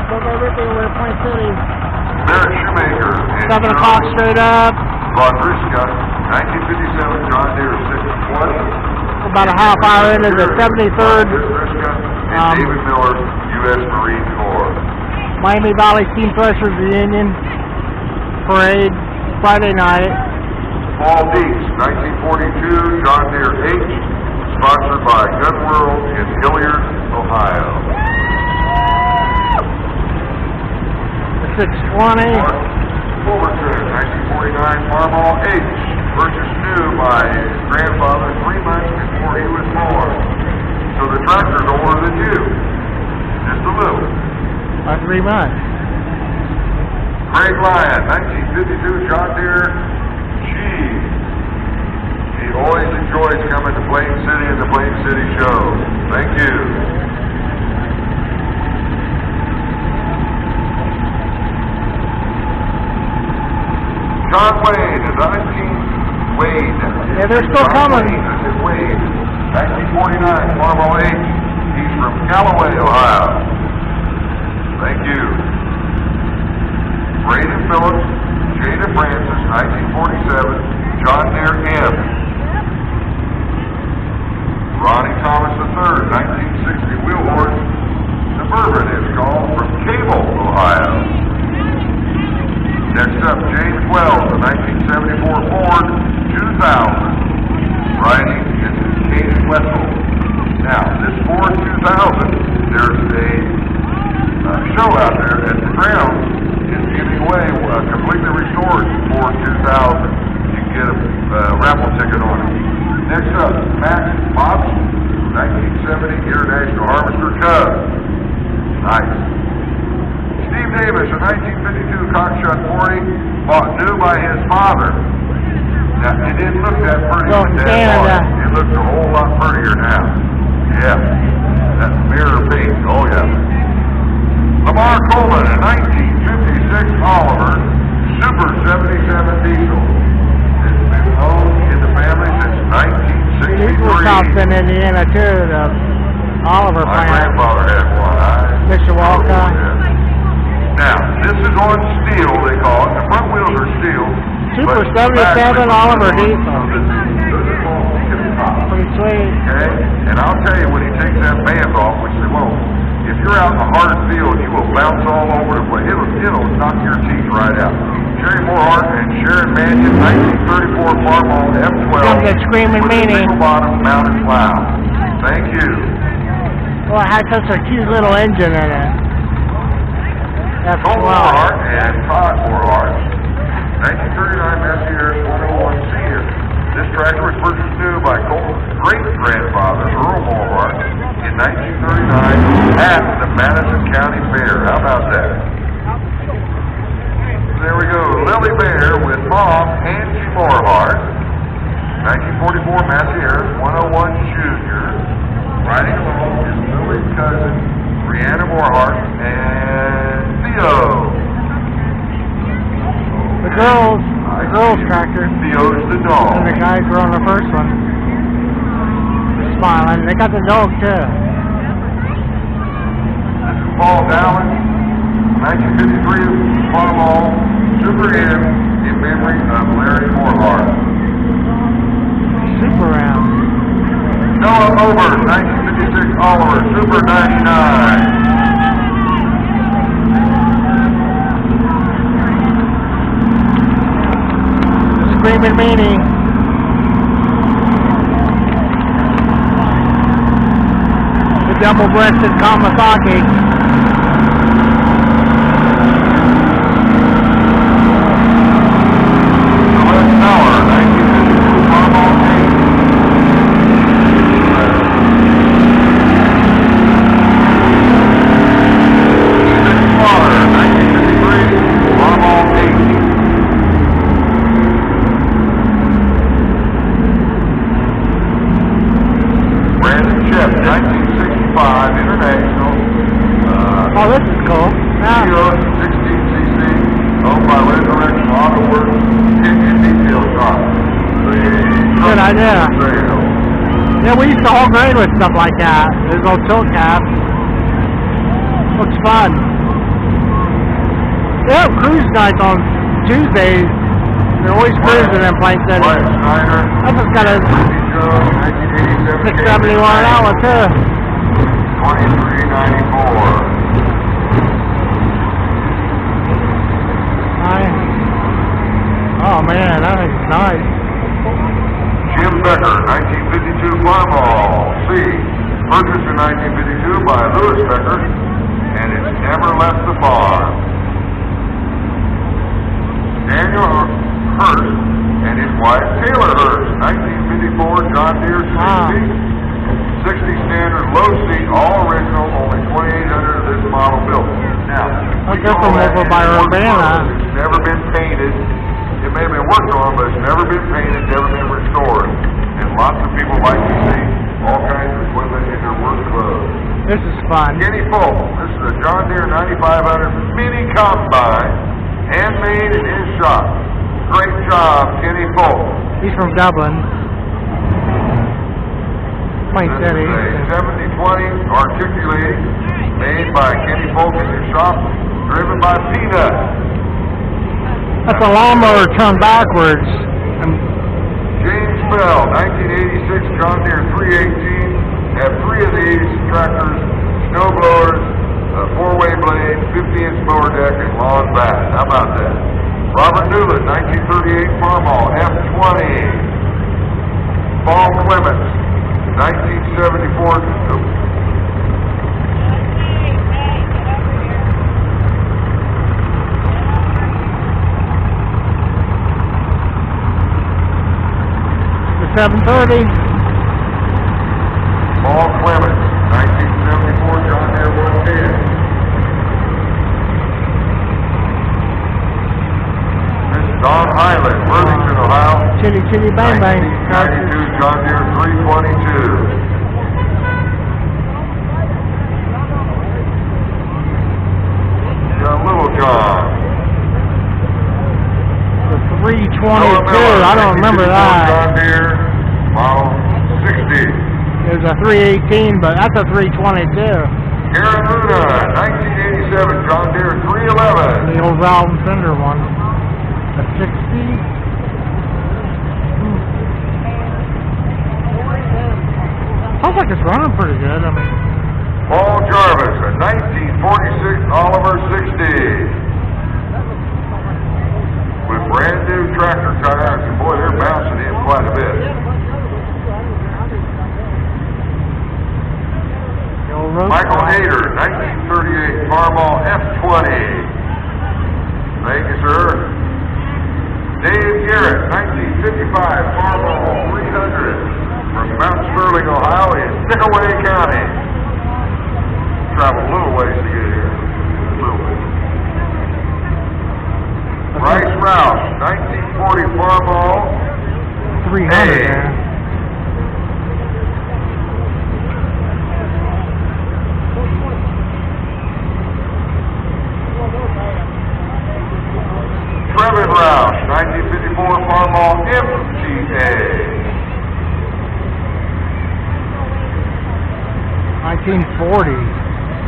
Book everything over at Point City. Barrett Shoemaker. 7 o'clock straight up. Rodriska, 1957 John Deere 620. About a half hour into the 73rd. Rodriska and David Miller, U.S. Marine Corps. Miami Valley Steam Threshers reunion parade Friday night. Paul Deeks, 1942 John Deere H, sponsored by Gun World in Hilliard, Ohio. 620. Fullerton, 1949 Farmall H, purchased new by his grandfather 3 months before he was born. So the tractor's older than you. Just a little. By 3 months. Craig Lyon, 1952 John Deere G. He always enjoys coming to Plain City and the Plain City Show. Thank you. John Wayne, 19 Wade. Yeah, they're still coming. Wade, 1949 Farmall H. He's from Callaway, Ohio. Thank you. Braden Phillips, Jada Francis, 1947, John Deere M. Ronnie Thomas III, 1960 Wheel Horse, Suburban is called, from Cable, Ohio. Next up, James Wells, the 1974 Ford 2000, riding in Case Wessel. Now, this Ford 2000, there's a show out there at the ground is giving away a completely restored Ford 2000. You can get a raffle ticket on it. Next up, Max Mops, 1970 International Harvester Cub. Nice. Steve Davis, a 1952 Cockshot 40, bought new by his father. Now, it didn't look that pretty when Dad bought it. It looks a whole lot prettier now. Yeah. That mirror pink. Oh, yeah. Lamar Coleman, a 1956 Oliver Super 77 diesel. It's been owned in the family since 1963. These were stopped in Indiana too, the Oliver My plant. grandfather had one. Mishawaka. Now, this is on steel, they call it. The front wheels are steel. Super 77 Oliver diesel. Pretty sweet. Okay? And I'll tell you, when he takes that band off, which they won't, if you're out in the hard field, you will bounce all over the place. It'll knock your teeth right out. Jerry Moorhart and Sharon Mannion, 1934 Farmall F12. Comes a screaming meanie. Single bottom mounted plow. Thank you. Well, it has such a cute little engine in it. That's Cole wow. Moorhart and Todd Moorhart, 1939 Messiers 101 Senior. This tractor was purchased new by Cole's great-grandfather, Earl Moorhart, in 1939 at the Madison County Fair. How about that? There we go. Lily Bear with Mom, Angie Moorhart, 1944 Messiers 101 Junior. Riding along is Lily's cousin, Brianna Moorhart, and Theo. The girls tractor. Theo's the dog. And the guys were on the first one. They're smiling. They got the dog too. This is Paul Dallin, 1953 Farmall Super M in memory of Larry Moorhart. Super round. Noah Over, 1956 Oliver Super 99. Screaming meanie. The double-breasted Kawasaki. Oh, this is cool. Yeah. 16cc, owned by Resurrection Auto Works, Indian Detail Shop. Good idea. Yeah, we used to haul grain with stuff like that. There's no tilt cap. Looks fun. They have cruise nights on Tuesdays. They're always cruising in Plain City. Wyatt Snyder. I just got a 671 that one too. 2394. Oh man, that is nice. Jim Becker, 1952 Farmall. C. Purchased in 1952 by Lewis Becker, and it's never left the farm. Daniel Hurst and his wife Taylor Hurst, 1954 John Deere 60 standard low seat, all original, only 2,800 of this model built. Now, I'll go from over by Urbana. It's never been painted. It may have been worked on, but it's never been painted, never been restored. And lots of people like to see all kinds of equipment in their work clothes. This is fun. Kenny Folk, this is a John Deere 9500 mini combine, handmade in his shop. Great job, Kenny Folk. He's from Dublin. Plain This City. is a 7020 articulating, made by Kenny Folk in his shop, driven by Peanut. That's a lawnmower turned backwards. James Bell, 1986 John Deere 318, have 3 of the 86 tractors, snow blowers, 4-way blade, 50-inch mower deck, and lawn bath. How about that? Robert Newland, 1938 Farmall F20. Paul Clements, 1974. The 730. Paul Clements, 1974 John Deere 110. Don Highland, Worthington, Ohio. Chitty chitty bang bang. 1992 John Deere 322. Little John. The 322. I don't remember that. John Deere, model 60. There's a 318, but that's a 322. Karen Luna, 1987 John Deere 311. The old valve and fender one. A 60. Sounds like it's running pretty good. I mean, Paul Jarvis, a 1946 Oliver 60. With brand new tractor tires, and boy, they're bouncing in quite a bit. Michael Hader, 1938 Farmall F20. Thank you, sir. Dave Garrett, 1955 Farmall 300 from Mount Sterling, Ohio in Pickaway County. Travel a little ways to get here. A little bit. Bryce Rouse, 1940 Farmall 300. Trevor Rouse, 1954 Farmall MTA. 1940.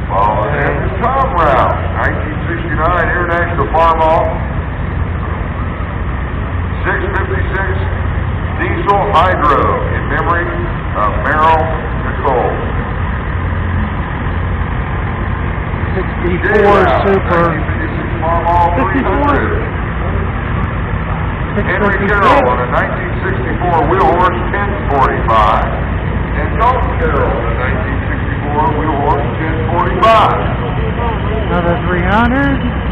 And Tom Rouse, 1969 International Farmall 656 Diesel Hydro in memory of Merrill Nicole. 64 Super. 1956 Farmall 300. Henry Carroll on a 1964 Wheel Horse 1045. And Dalton Carroll on a 1964 Wheel Horse 1045. Another 300.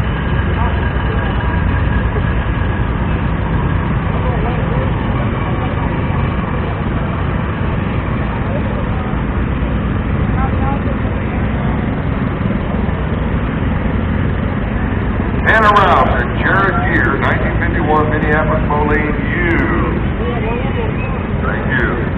Hannah Rouse and Jared Gear, 1951 Minneapolis Moline U. Thank you.